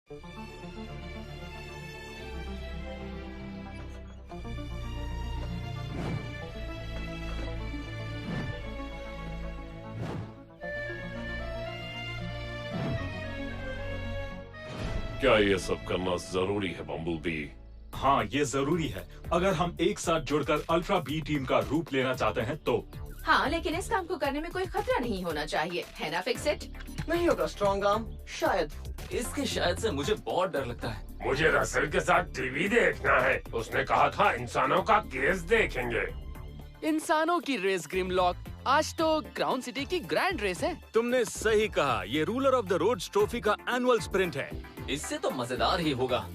क्या ये सब करना जरूरी है बम्बलबी? हाँ, ये जरूरी है अगर हम एक साथ जुड़कर अल्ट्रा बी टीम का रूप लेना चाहते हैं तो। हाँ, लेकिन इस काम को करने में कोई खतरा नहीं होना चाहिए, है ना फिक्स इट? नहीं होगा स्ट्रॉन्ग आर्म, शायद। इसके शायद से मुझे बहुत डर लगता है। मुझे रसल के साथ टीवी देखना है। उसने कहा था इंसानों का केस देखेंगे। इंसानों की रेस ग्रिमलॉक, आज तो क्राउन सिटी की ग्रैंड रेस है। तुमने सही कहा, ये ruler of the roads trophy का एनुअल स्प्रिंट है। इससे तो मजेदार ही होगा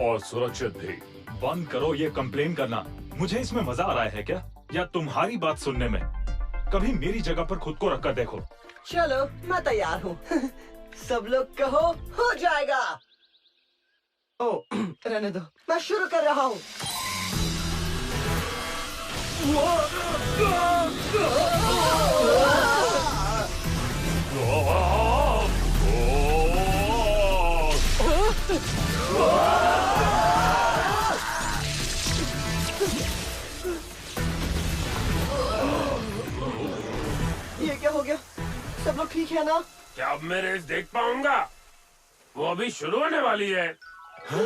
और सुरक्षित भी। बंद करो ये कंप्लेन करना। मुझे इसमें मजा आ रहा है क्या, या तुम्हारी बात सुनने में? कभी मेरी जगह पर खुद को रखकर देखो। चलो, मैं तैयार हूँ। सब लोग कहो, हो जाएगा। ओ, रहने दो, मैं शुरू कर रहा हूँ। ये क्या हो गया? सब लोग ठीक है ना? क्या अब मैं रेस देख पाऊंगा? वो अभी शुरू होने वाली है। हाँ?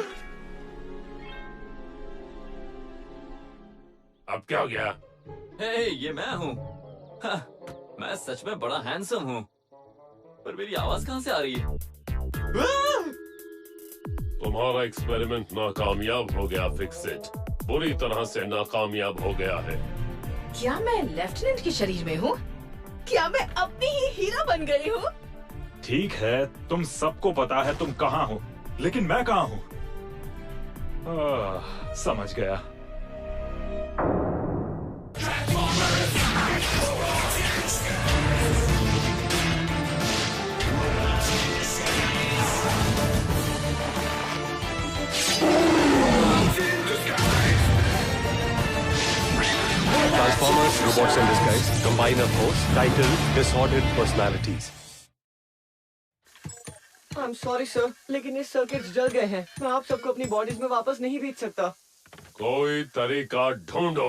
अब क्या हो गया? हे, ये मैं हूँ। हाँ, मैं सच में बड़ा हैंडसम हूँ, पर मेरी आवाज कहाँ से आ रही है? तुम्हारा एक्सपेरिमेंट नाकामयाब हो गया फिक्सिट। बुरी तरह से नाकामयाब हो गया है। क्या मैं लेफ्टिनेंट के शरीर में हूँ? क्या मैं अपनी ही हीरो बन गई हूँ? ठीक है, तुम सबको पता है तुम कहाँ हो, लेकिन मैं कहाँ हूँ? समझ गया। Transformers, Robots in Disguise, Combiner Force, title Disordered Personalities. I'm sorry sir, लेकिन ये सर्किट्स जल गए हैं। मैं आप सबको अपनी बॉडीज में वापस नहीं भेज सकता। कोई तरीका ढूंढो।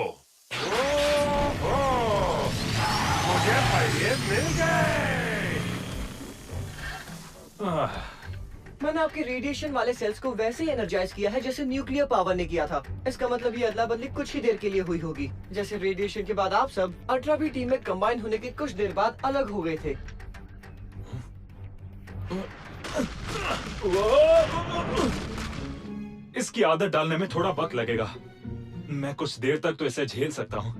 मुझे पहिए मिल गए। मैंने आपके रेडिएशन वाले सेल्स को वैसे ही एनर्जाइज किया है जैसे न्यूक्लियर पावर ने किया था। इसका मतलब ये अदला बदली कुछ ही देर के लिए हुई होगी। जैसे रेडिएशन के बाद आप सब अल्ट्रा बी टीम में कंबाइन होने के कुछ देर बाद अलग हो गए थे। इसकी आदत डालने में थोड़ा वक्त लगेगा। मैं कुछ देर तक तो इसे झेल सकता हूँ,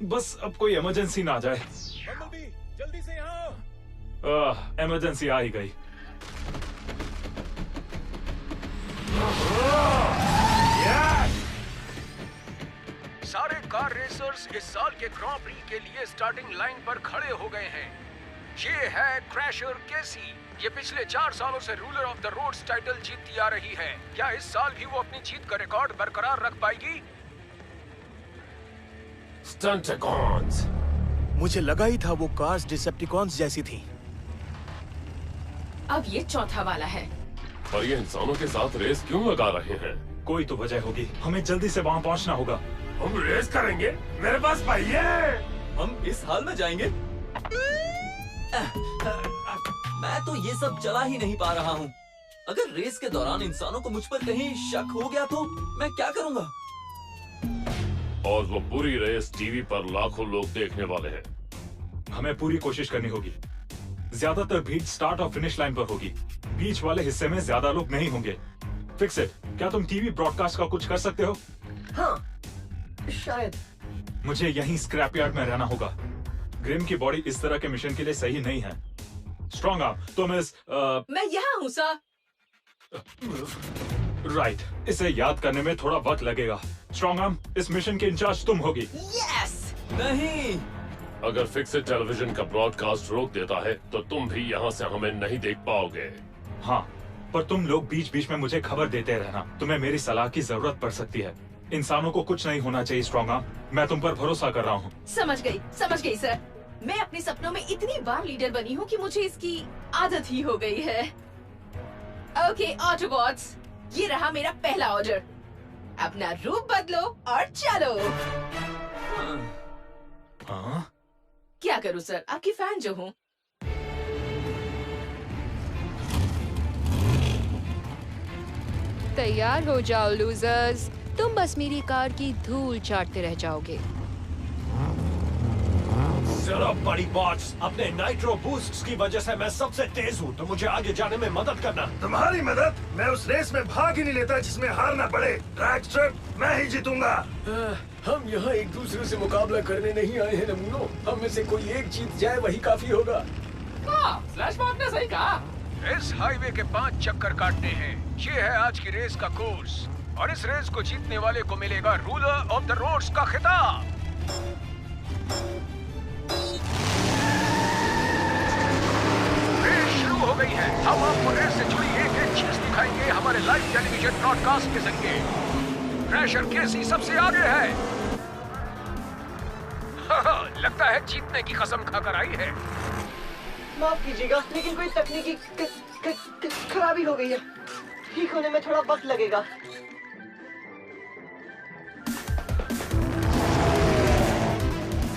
बस अब कोई इमरजेंसी ना आ जाए। जल्दी से यहाँ। इमरजेंसी आ ही गई। सारे कार रेसर्स इस साल के ग्रां प्री के लिए स्टार्टिंग लाइन पर खड़े हो गए हैं। ये है क्रैशर केसी। ये पिछले 4 सालों से ruler of the roads title जीतती आ रही है। क्या इस साल भी वो अपनी जीत का रिकॉर्ड बरकरार रख पाएगी? स्टंटगॉन्स। मुझे लगा ही था वो कार्स डिसेप्टिकॉन्स जैसी थी। अब ये चौथा वाला है। पर ये इंसानों के साथ रेस क्यों लगा रहे हैं? कोई तो वजह होगी। हमें जल्दी से वहाँ पहुँचना होगा। हम रेस करेंगे? मेरे पास पहिए। हम इस हाल में जाएंगे? मैं तो ये सब चला ही नहीं पा रहा हूँ। अगर रेस के दौरान इंसानों को मुझ पर कहीं शक हो गया तो मैं क्या करूँगा? और वो पूरी रेस टीवी पर लाखों लोग देखने वाले हैं। हमें पूरी कोशिश करनी होगी। ज्यादातर भीड़ स्टार्ट और फिनिश लाइन पर होगी। बीच वाले हिस्से में ज्यादा लोग नहीं होंगे। फिक्स इट, क्या तुम टीवी ब्रॉडकास्ट का कुछ कर सकते हो? हाँ, शायद। मुझे यहीं स्क्रैप यार्ड में रहना होगा। ग्रिम की बॉडी इस तरह के मिशन के लिए सही नहीं है। स्ट्रॉन्ग आर्म, तुम इस मैं यहाँ हूँ सर। राइट, इसे याद करने में थोड़ा वक्त लगेगा। स्ट्रॉन्ग आर्म, इस मिशन के इंचार्ज तुम होगी। यस। नहीं। अगर फिक्सेड टेलीविजन का ब्रॉडकास्ट रोक देता है तो तुम भी यहाँ से हमें नहीं देख पाओगे। हाँ, पर तुम लोग बीच बीच में मुझे खबर देते रहना। तुम्हें मेरी सलाह की जरूरत पड़ सकती है। इंसानों को कुछ नहीं होना चाहिए स्ट्रॉन्ग आर्म। मैं तुम पर भरोसा कर रहा हूँ। समझ गई सर। मैं अपने सपनों में इतनी बार लीडर बनी हूँ कि मुझे इसकी आदत ही हो गई है। ओके ऑटोबॉट्स, ये रहा मेरा पहला ऑर्डर। अपना रूप बदलो और चलो। हाँ? क्या करूं सर, आपकी फैन जो हूँ। तैयार हो जाओ लूजर्स, तुम बस मेरी कार की धूल चाटते रह जाओगे। जरा बड़ी बॉट्स, अपने नाइट्रो बूस्ट्स की वजह से मैं सबसे तेज हूँ, तो मुझे आगे जाने में मदद करना। तुम्हारी मदद? मैं उस रेस में भाग ही नहीं लेता जिसमें हारना पड़े। ट्रैक स्ट्रिप मैं ही जीतूंगा। हम यहाँ एक दूसरे से मुकाबला करने नहीं आए हैं नमूनों। हम में से कोई एक जीत जाए वही काफी होगा। फ्लैश मॉब ने सही कहा। इस हाईवे के 5 चक्कर काटने हैं। ये है आज की रेस का कोर्स और इस रेस को जीतने वाले को मिलेगा रूलर ऑफ द रोड्स का खिताब। रेस शुरू हो गई है। हम आपको रेस से जुड़ी एक चीज दिखाएंगे हमारे लाइव टेलीविजन ब्रॉडकास्ट के जरिए। क्रैशर केसी सबसे आगे है। लगता है जीतने की कसम खाकर आई है। माफ कीजिएगा, लेकिन कोई तकनीकी खराबी हो गई है। ठीक होने में थोड़ा वक्त लगेगा।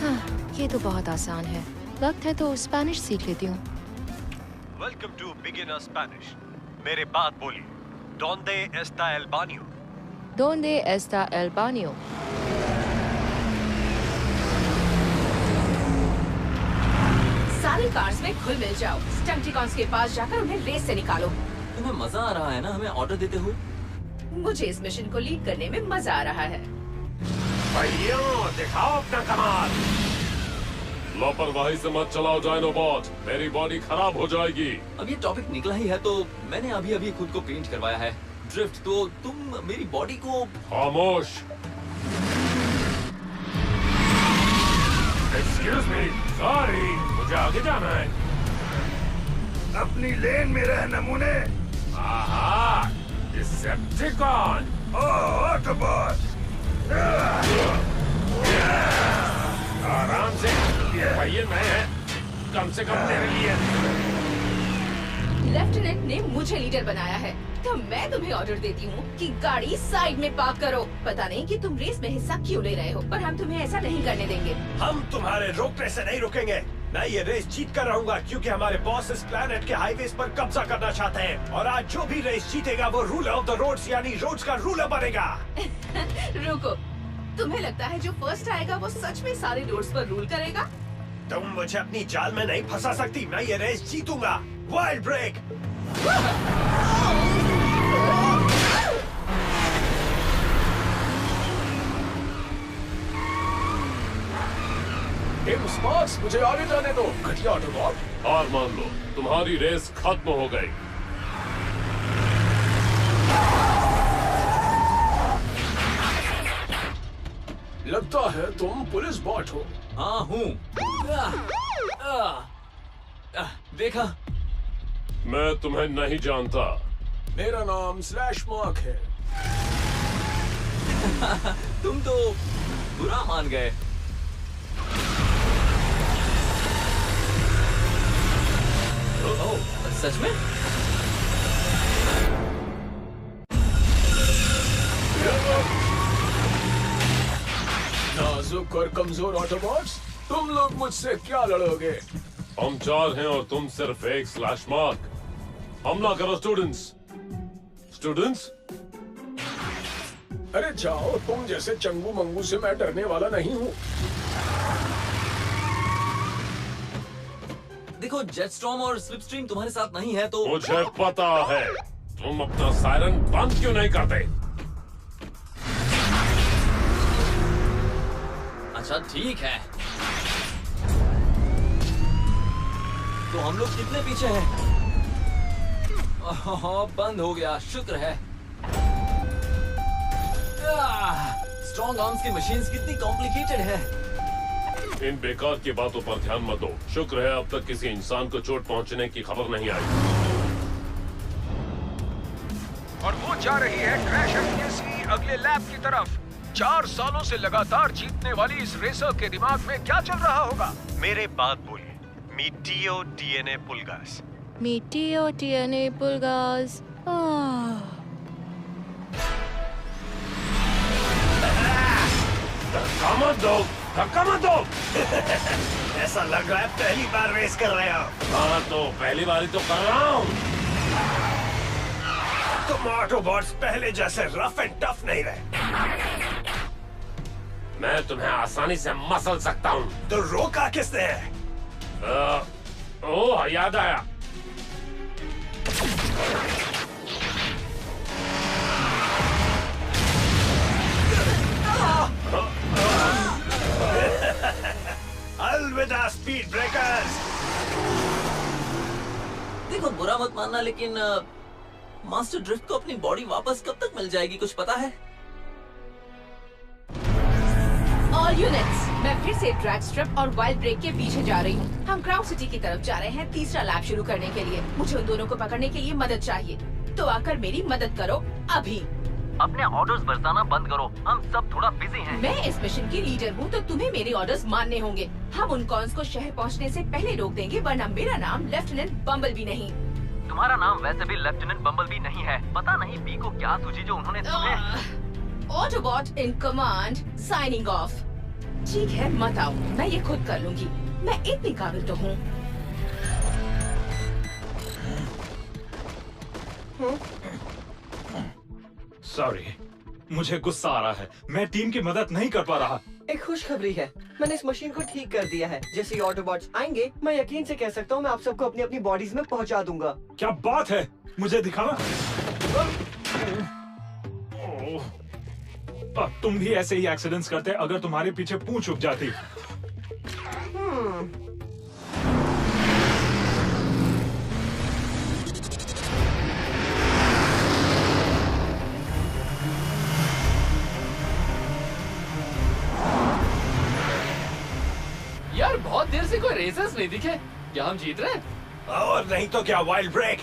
हाँ, ये तो बहुत आसान है। वक्त है तो स्पेनिश सीख लेती हूँ। Welcome to beginner Spanish. मेरे बात बोलिए। डोंडे एस्टा एल बानियो? Donde está el baño? सारी कार्स में घुल मिल जाओ। स्टंटिकॉन्स के पास जाकर उन्हें रेस से निकालो। तुम्हें मजा आ रहा है ना हमें ऑर्डर देते हुए? मुझे इस मिशन को लीड करने में मजा आ रहा है। भाइयों, दिखाओ अपना कमाल। लापरवाही से मत चलाओ डायनोबॉट, मेरी बॉडी खराब हो जाएगी। अब ये टॉपिक निकला ही है तो मैंने अभी खुद को पेंट करवाया है। ड्रिफ्ट, तो तुम मेरी बॉडी को। खामोश। एक्सक्यूज मी, सॉरी, मुझे आगे जाना है। अपनी लेन में रह नमूने। आहा, डिसेप्टिकॉन। ऑटोबॉट। आराम से, ये पहिए नए हैं, कम से कम मेरे लिए। लेफ्टिनेंट ने मुझे लीडर बनाया है, तो मैं तुम्हें ऑर्डर देती हूँ कि गाड़ी साइड में पार्क करो। पता नहीं कि तुम रेस में हिस्सा क्यों ले रहे हो, पर हम तुम्हें ऐसा नहीं करने देंगे। हम तुम्हारे रोकने से नहीं रुकेंगे। मैं ये रेस जीत कर रहूंगा क्योंकि हमारे बॉस इस प्लेनेट के हाईवेज पर कब्जा करना चाहते हैं। और आज जो भी रेस जीतेगा वो रूलर ऑफ द रोड्स यानी रोड्स का रूलर बनेगा। रुको, तुम्हें लगता है जो फर्स्ट आएगा वो सच में सारे रोड्स पर रूल करेगा? तुम मुझे अपनी जाल में नहीं फंसा सकती। मैं ये रेस जीतूंगा। Wild break. टीम स्पार्क्स, मुझे आगे जाने दो। घटिया ऑटोबॉट। हार मान लो, तुम्हारी रेस खत्म हो गई। लगता है तुम पुलिस बॉट हो। हाँ हूँ। देखा? मैं तुम्हें नहीं जानता। मेरा नाम स्लैश मार्क है। तुम तो बुरा मान गए। ओह, सच में? नाजुक और कमजोर ऑटोबॉट्स, तुम लोग मुझसे क्या लड़ोगे? हम 4 हैं और तुम सिर्फ एक स्लैश मार्क। हमला करो स्टूडेंट्स। स्टूडेंट्स, अरे जाओ, तुम जैसे चंगू मंगू से मैं डरने वाला नहीं हूँ। देखो, जेटस्टॉर्म और स्लिपस्ट्रीम तुम्हारे साथ नहीं है तो। मुझे पता है। तुम अपना सायरन बंद क्यों नहीं करते? अच्छा ठीक है, तो हम लोग कितने पीछे हैं? बंद हो गया, शुक्र है। स्ट्रॉन्ग आर्म्स की मशीन्स कितनी कॉम्प्लिकेटेड है। इन बेकार की बातों पर ध्यान मत दो। शुक्र है अब तक किसी इंसान को चोट पहुंचने की खबर नहीं आई। और वो जा रही है क्रैशर केसी अगले लैप की तरफ। 4 सालों से लगातार जीतने वाली इस रेसर के दिमाग में क्या चल रहा होगा? मेरे बात बोलिए। Meteor DNA Pulgas. Meteor DNA Pulgas. धक्का मत दो, धक्का मत दो। ऐसा लग रहा है पहली बार रेस कर रहे हो। हाँ तो पहली बार ही तो कर रहा हूँ। तुम ऑटोबॉट्स पहले जैसे रफ एंड टफ नहीं रहे। मैं तुम्हें आसानी से मसल सकता हूँ। तो रोका किसने है? ओह याद आया। अलविदा स्पीड ब्रेकर्स। देखो बुरा मत मानना, लेकिन मास्टर ड्रिफ्ट को अपनी बॉडी वापस कब तक मिल जाएगी, कुछ पता है? ऑल यूनिट्स, मैं फिर से ड्रैग स्ट्रिप और वाइल्ड ब्रेक के पीछे जा रही हूँ। हम क्राउड सिटी की तरफ जा रहे हैं तीसरा लैप शुरू करने के लिए। मुझे उन दोनों को पकड़ने के लिए मदद चाहिए, तो आकर मेरी मदद करो अभी। अपने ऑर्डर्स बरसाना बंद करो, हम सब थोड़ा बिजी हैं। मैं इस मिशन की लीडर हूँ, तो तुम्हें मेरे ऑर्डर्स मानने होंगे। हम उन कॉन्स को शहर पहुँचने से पहले रोक देंगे, वरना मेरा नाम लेफ्टिनेंट बम्बल भी नहीं। तुम्हारा नाम वैसे भी लेफ्टिनेंट बम्बल भी नहीं है। पता नहीं बी को क्या सूझी जो उन्होंने तुम्हें। ऑटोबॉट इन कमांड साइनिंग ऑफ। ठीक है मत आओ, मैं ये खुद कर लूंगी। मैं इतनी काबिल तो हूँ। सॉरी, मुझे गुस्सा आ रहा है। मैं टीम की मदद नहीं कर पा रहा। एक खुशखबरी है, मैंने इस मशीन को ठीक कर दिया है। जैसे ही ऑटोबॉट्स आएंगे, मैं यकीन से कह सकता हूँ मैं आप सबको अपनी अपनी बॉडीज में पहुँचा दूंगा। क्या बात है, मुझे दिखाना। तुम भी ऐसे ही एक्सीडेंट्स करते अगर तुम्हारे पीछे पूंछ उग जाती। यार बहुत देर से कोई रेसर्स नहीं दिखे। क्या हम जीत रहे हैं? और नहीं तो क्या वाइल्ड ब्रेक।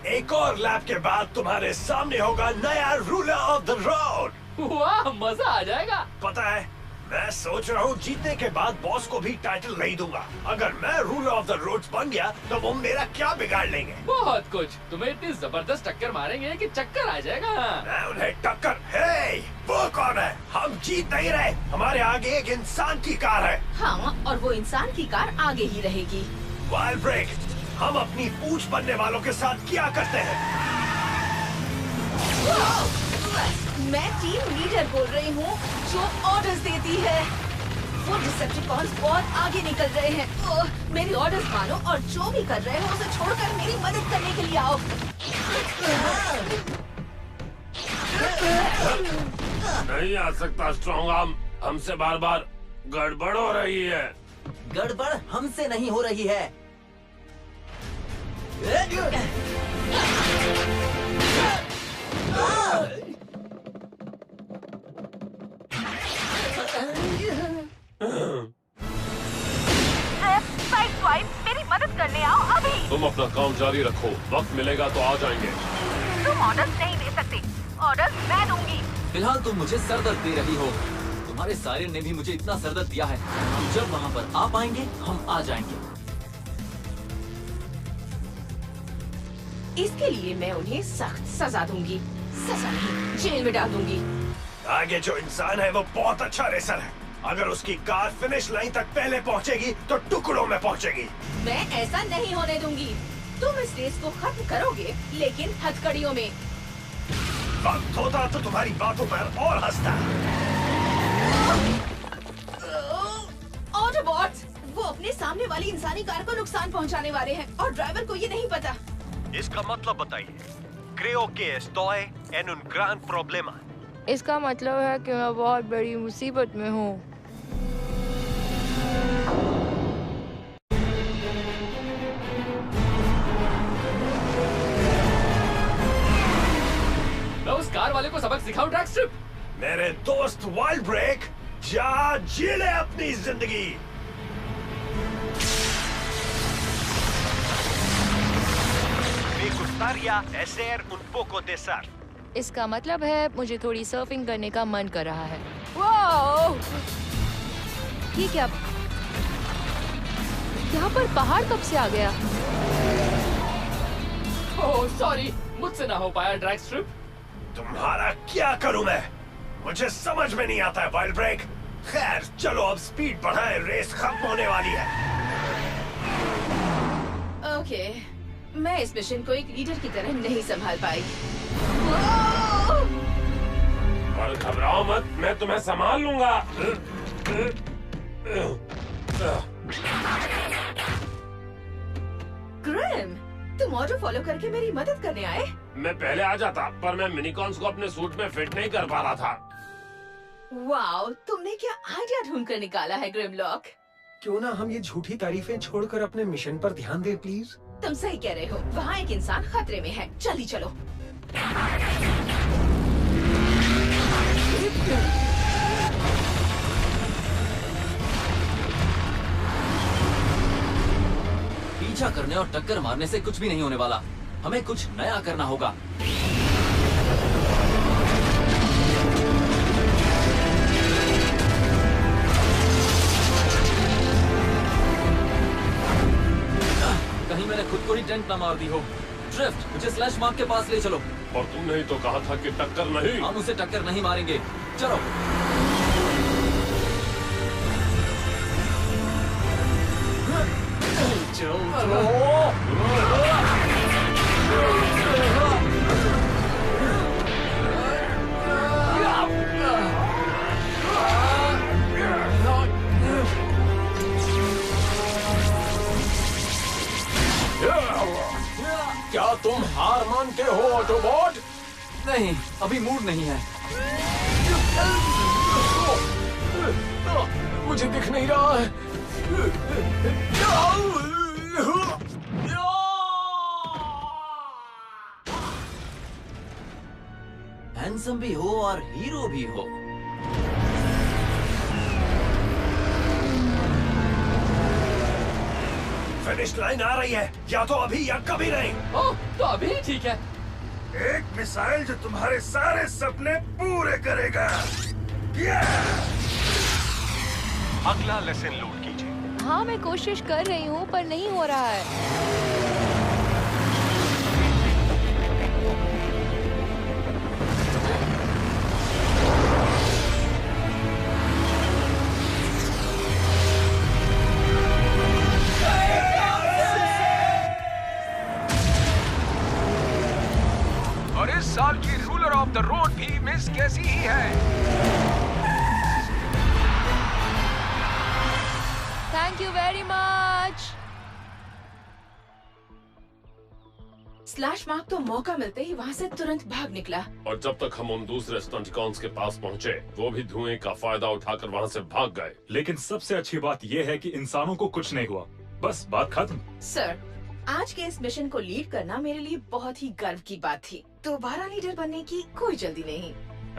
एक और लैप के बाद तुम्हारे सामने होगा नया रूलर ऑफ द रोड। वाह मजा आ जाएगा। पता है, मैं सोच रहा हूँ जीतने के बाद बॉस को भी टाइटल नहीं दूंगा। अगर मैं रूलर ऑफ द रोड्स बन गया तो वो मेरा क्या बिगाड़ लेंगे? बहुत कुछ। तुम्हें इतनी जबरदस्त टक्कर मारेंगे कि चक्कर आ जाएगा। मैं उन्हें टक्कर। हे, वो कौन है? हम जीत नहीं रहे। हमारे आगे एक इंसान की कार है। हाँ, और वो इंसान की कार आगे ही रहेगी। वाइल्ड ब्रेक, हम अपनी पूंछ बनने वालों के साथ क्या करते हैं? मैं टीम लीडर बोल रही हूँ, जो ऑर्डर्स देती है। वो डिसेप्टिकॉन्स बहुत आगे निकल रहे हैं। मेरी ऑर्डर्स मानो और जो भी कर रहे हो उसे छोड़कर मेरी मदद करने के लिए आओ। नहीं आ सकता स्ट्रॉन्ग आर्म, हमसे बार बार गड़बड़ हो रही है। गड़बड़ हमसे नहीं हो रही है। मेरी मदद करने आओ अभी। तुम अपना काम जारी रखो, वक्त मिलेगा तो आ जाएंगे। तुम ऑर्डर्स नहीं दे सकते, ऑर्डर्स मैं दूंगी। फिलहाल तुम मुझे सरदर्द दे रही हो। तुम्हारे सायरन ने भी मुझे इतना सरदर्द दिया है। हम जब वहाँ पर आ पाएंगे हम आ जाएंगे। इसके लिए मैं उन्हें सख्त सजा दूंगी। सजा नहीं, जेल में डाल दूंगी। आगे जो इंसान है वो बहुत अच्छा रेसर है। अगर उसकी कार फिनिश लाइन तक पहले पहुंचेगी तो टुकड़ों में पहुंचेगी। मैं ऐसा नहीं होने दूंगी। तुम इस रेस को खत्म करोगे, लेकिन हथकड़ियों में। वक्त होता तो तुम्हारी बातों पर और हंसता। ऑटोबॉट्स, वो अपने सामने वाली इंसानी कार को नुकसान पहुंचाने वाले हैं और ड्राइवर को ये नहीं पता। इसका मतलब बताइए। Creo que estoy en un gran problema. इसका मतलब है कि मैं बहुत बड़ी मुसीबत में हूँ। मैं उस कार वाले को सबक सिखाऊं ड्रैग स्ट्रिप। मेरे दोस्त वाइल्ड ब्रेक, जा जी ले अपनी जिंदगी। Me gustaría hacer un poco de surf. इसका मतलब है मुझे थोड़ी सर्फिंग करने का मन कर रहा है। वाओ! ये क्या? यहाँ पर पहाड़ कब से आ गया? ओह सॉरी, मुझसे ना हो पाया ड्रैग स्ट्रिप। तुम्हारा क्या करूं मैं? मुझे समझ में नहीं आता है वाइल्ड ब्रेक। खैर चलो अब स्पीड बढ़ाएं, रेस खत्म होने वाली है। ओके, मैं इस मिशन को एक लीडर की तरह नहीं संभाल पाई। और घबराओ मत, मैं तुम्हें संभाल लूंगा। ग्रैम, तुम ऑर्डर फॉलो करके मेरी मदद करने आए? मैं पहले आ जाता, पर मैं मिनीकॉन्स को अपने सूट में फिट नहीं कर पा रहा था। वाओ, तुमने क्या आइडिया ढूंढ कर निकाला है ग्रिमलॉक। क्यों ना हम ये झूठी तारीफें छोड़कर अपने मिशन पर ध्यान दें प्लीज। तुम सही कह रहे हो, वहाँ एक इंसान खतरे में है। जल्दी चलो। पीछा करने और टक्कर मारने से कुछ भी नहीं होने वाला। हमें कुछ नया करना होगा। कहीं मैंने खुद को ही टेंट ना मार दी हो। ड्रिफ्ट, मुझे स्लैश मार्क के पास ले चलो। और तुमने ही तो कहा था कि टक्कर नहीं। हम उसे टक्कर नहीं मारेंगे। चलो। क्या तुम हार मानते हो ऑटोबॉट? नहीं, अभी मूड नहीं है। मुझे दिख नहीं रहा है। हैंडसम भी हो और हीरो भी हो। फिनिश लाइन आ रही है, या तो अभी या कभी नहीं। ओह, तो अभी ठीक है। एक मिसाइल जो तुम्हारे सारे सपने पूरे करेगा। अगला लेसन लोड कीजिए। हाँ, मैं कोशिश कर रही हूँ पर नहीं हो रहा है। और इस साल की रूलर ऑफ द रोड भी मिस कैसी ही है। Thank you very much. Slash mark तो मौका मिलते ही वहाँ से तुरंत भाग निकला। और जब तक हम उन दूसरे स्टंटकॉन्स के पास पहुँचे, वो भी धुएं का फायदा उठाकर वहाँ से भाग गए। लेकिन सबसे अच्छी बात यह है कि इंसानों को कुछ नहीं हुआ। बस बात खत्म। सर, आज के इस मिशन को लीड करना मेरे लिए बहुत ही गर्व की बात थी। दोबारा लीडर बनने की कोई जल्दी नहीं।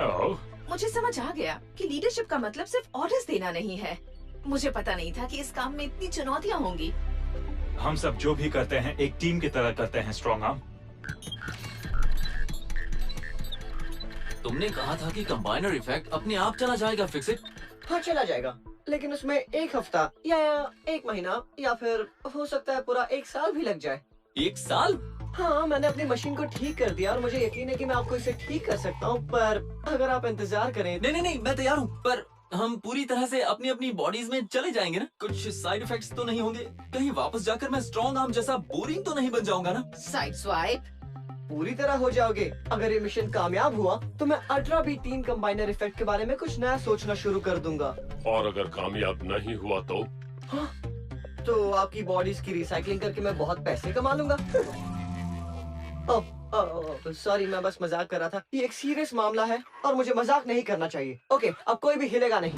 ओह, मुझे समझ आ गया कि लीडरशिप का मतलब सिर्फ ऑर्डर्स देना नहीं है। मुझे पता नहीं था कि इस काम में इतनी चुनौतियाँ होंगी। हम सब जो भी करते हैं एक टीम की तरह करते हैं। Strong arm. तुमने कहा था कि कंबाइनर इफेक्ट अपने आप चला जाएगा। Fix it. हाँ, चला जाएगा, लेकिन उसमें एक हफ्ता या एक महीना या फिर हो सकता है पूरा 1 साल भी लग जाए। 1 साल? हाँ, मैंने अपनी मशीन को ठीक कर दिया और मुझे यकीन है कि मैं आपको इसे ठीक कर सकता हूँ, पर अगर आप इंतजार करें। नहीं, मैं तैयार हूँ, पर हम पूरी तरह से अपनी अपनी बॉडीज में चले जाएंगे ना? कुछ साइड इफेक्ट्स तो नहीं होंगे? कहीं वापस जाकर मैं स्ट्रॉन्ग आर्म जैसा बोरिंग तो नहीं बन जाऊंगा ना? साइड स्वाइप पूरी तरह हो जाओगे। अगर ये मिशन कामयाब हुआ तो मैं Ultra Bee team combiner effect के बारे में कुछ नया सोचना शुरू कर दूंगा। और अगर कामयाब नहीं हुआ तो? हाँ, तो आपकी बॉडीज की रिसाइकलिंग करके मैं बहुत पैसे कमा लूंगा। सॉरी, मैं बस मजाक कर रहा था। ये एक सीरियस मामला है और मुझे मजाक नहीं करना चाहिए। ओके, अब कोई भी हिलेगा नहीं।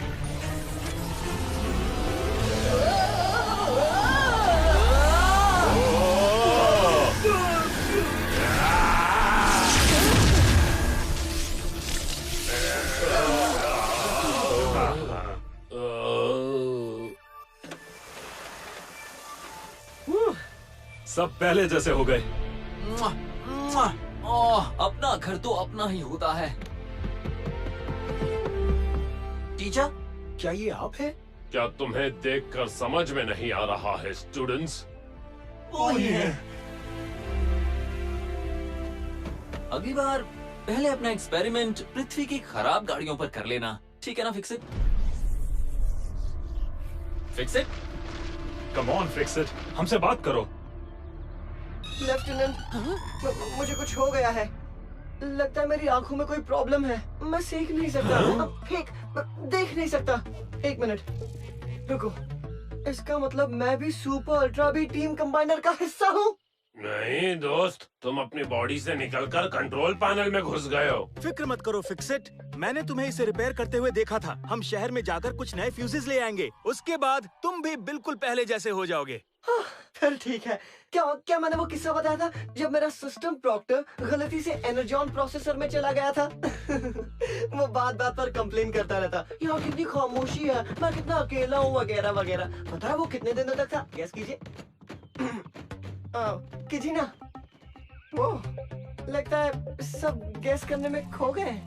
सब पहले जैसे हो गए। अपना घर तो अपना ही होता है। टीचर, क्या ये आप है? क्या तुम्हें देखकर समझ में नहीं आ रहा है स्टूडेंट्स? वही है। अगली बार पहले अपना एक्सपेरिमेंट पृथ्वी की खराब गाड़ियों पर कर लेना, ठीक है ना? Fix it. Come on fix it, हमसे बात करो। लेफ्टिनेंट, मुझे कुछ हो गया है। लगता है मेरी आंखों में कोई प्रॉब्लम है। मैं सेक नहीं सकता, देख नहीं सकता। एक मिनट रुको, इसका मतलब मैं भी super Ultra Bee team combiner का हिस्सा हूँ? नहीं दोस्त, तुम अपनी बॉडी से निकलकर कंट्रोल पैनल में घुस गए हो। फिक्र मत करो फिक्सिट, मैंने तुम्हें इसे रिपेयर करते हुए देखा था। हम शहर में जाकर कुछ नए फ्यूजेस ले आएंगे, उसके बाद तुम भी बिल्कुल पहले जैसे हो जाओगे। फिर ठीक है। क्या मैंने वो किस्सा बताया था जब मेरा सिस्टम प्रॉक्टर गलती से एनर्जॉन प्रोसेसर में चला गया था? वो बात पर कंप्लेन करता रहता, यहाँ कितनी खामोशी है, मैं कितना अकेला हूँ, वगैरह वगैरह। पता है वो कितने दिनों तक था? गैस कीजिए। कीजिए ना। वो लगता है सब गैस करने में खो गए।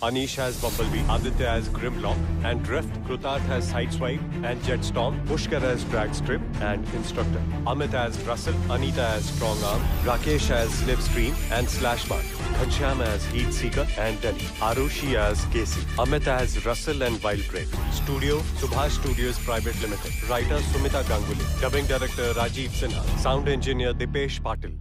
Anish has Bumblebee, Aditya has Grimlock and Drift, Krutarth has Sideswipe and Jetstorm, Pushkar has Dragstrip and Instructor, Amit has Russell, Anita has Strong Arm, Rakesh has Slipstream and Slashmark, Ghanshyam has Heat Seeker and Delhi, Arushi has Casey, Amit has Russell and Wild Grape, Studio, Subhash Studios Private Limited, Writer Sumita Ganguly, Dubbing Director Rajiv Sinha, Sound Engineer Dipesh Patil.